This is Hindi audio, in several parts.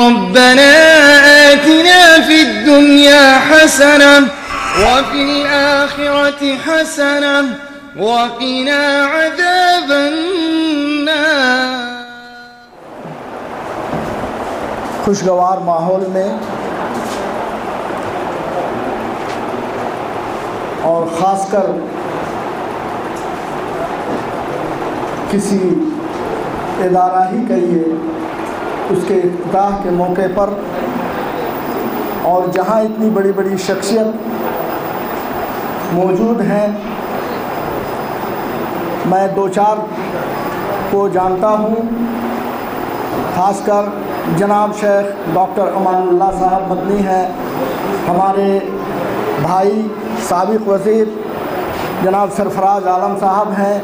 रब्बना आतिना फिद दुनिया हसना व फिल आखिरति हसना व क़िना अज़ाबन नार। खुशगवार माहौल में और ख़ासकर किसी इदारा ही कहिए उसके इफ्तिताह के मौके पर, और जहाँ इतनी बड़ी बड़ी शख्सियत मौजूद हैं, मैं दो चार को जानता हूँ, ख़ासकर जनाब शेख डॉक्टर अमानुल्लाह साहब मदनी हैं, हमारे भाई साबिक़ वज़ीर जनाब सरफराज आलम साहब हैं,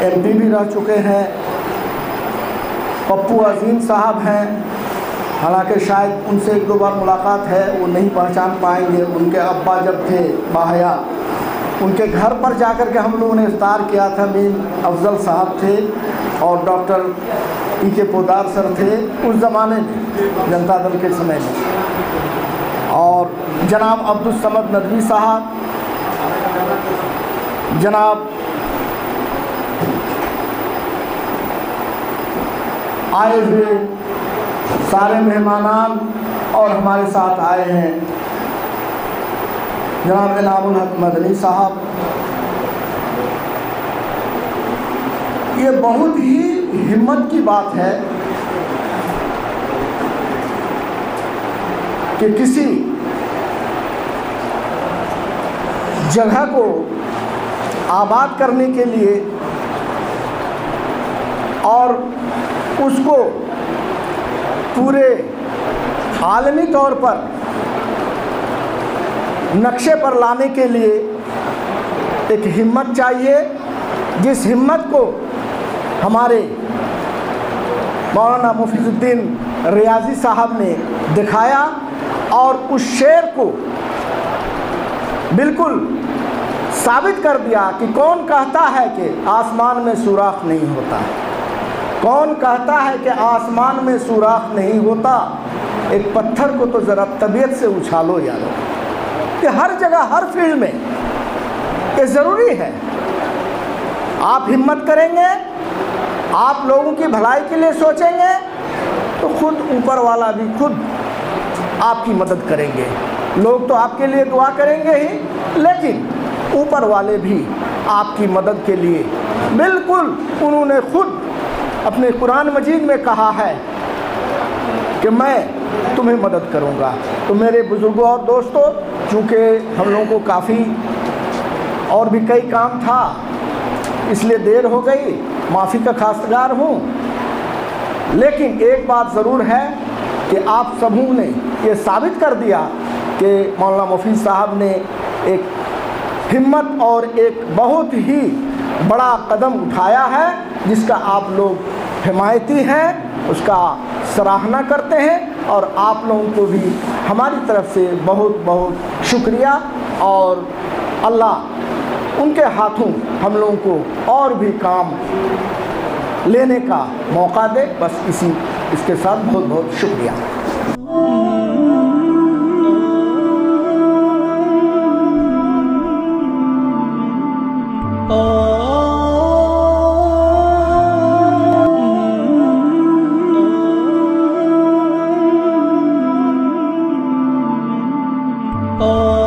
MP भी रह चुके हैं, पप्पू अज़ीम साहब हैं, हालांकि शायद उनसे एक दो बार मुलाकात है, वो नहीं पहचान पाएंगे। उनके अब्बा जब थे बाहयात, उनके घर पर जाकर के हम लोगों ने इफ्तार किया था। मीर अफजल साहब थे और डॉक्टर PK पोदार सर थे उस ज़माने में, जनता दल के समय में, और जनाब अब्दुल समद नदवी साहब, जनाब आए हुए सारे मेहमानान और हमारे साथ आए हैं जनाब इनामुल हक मदनी साहब। ये बहुत ही हिम्मत की बात है कि किसी जगह को आबाद करने के लिए और उसको पूरे आलमी तौर पर नक्शे पर लाने के लिए एक हिम्मत चाहिए, जिस हिम्मत को हमारे मौलाना मुफीजुद्दीन रियाजी साहब ने दिखाया और उस शेर को बिल्कुल साबित कर दिया कि कौन कहता है कि आसमान में सुराख नहीं होता, कौन कहता है कि आसमान में सुराख नहीं होता। एक पत्थर को तो ज़रा तबीयत से उछालो यार, कि हर जगह हर फील्ड में ये ज़रूरी है। आप हिम्मत करेंगे, आप लोगों की भलाई के लिए सोचेंगे, तो खुद ऊपर वाला भी खुद आपकी मदद करेंगे। लोग तो आपके लिए दुआ करेंगे ही, लेकिन ऊपर वाले भी आपकी मदद के लिए बिल्कुल, उन्होंने खुद अपने कुरान मजीद में कहा है कि मैं तुम्हें मदद करूंगा। तो मेरे बुजुर्गों और दोस्तों, चूँकि हम लोगों को काफ़ी और भी कई काम था, इसलिए देर हो गई, माफ़ी का खास्तगार हूँ। लेकिन एक बात ज़रूर है कि आप सबों ने ये साबित कर दिया कि मौलाना मुफीद साहब ने एक हिम्मत और एक बहुत ही बड़ा कदम उठाया है, जिसका आप लोग हिमायती हैं, उसका सराहना करते हैं, और आप लोगों को भी हमारी तरफ से बहुत बहुत शुक्रिया। और अल्लाह उनके हाथों हम लोगों को और भी काम लेने का मौका दे। बस इसके साथ बहुत बहुत शुक्रिया। Oh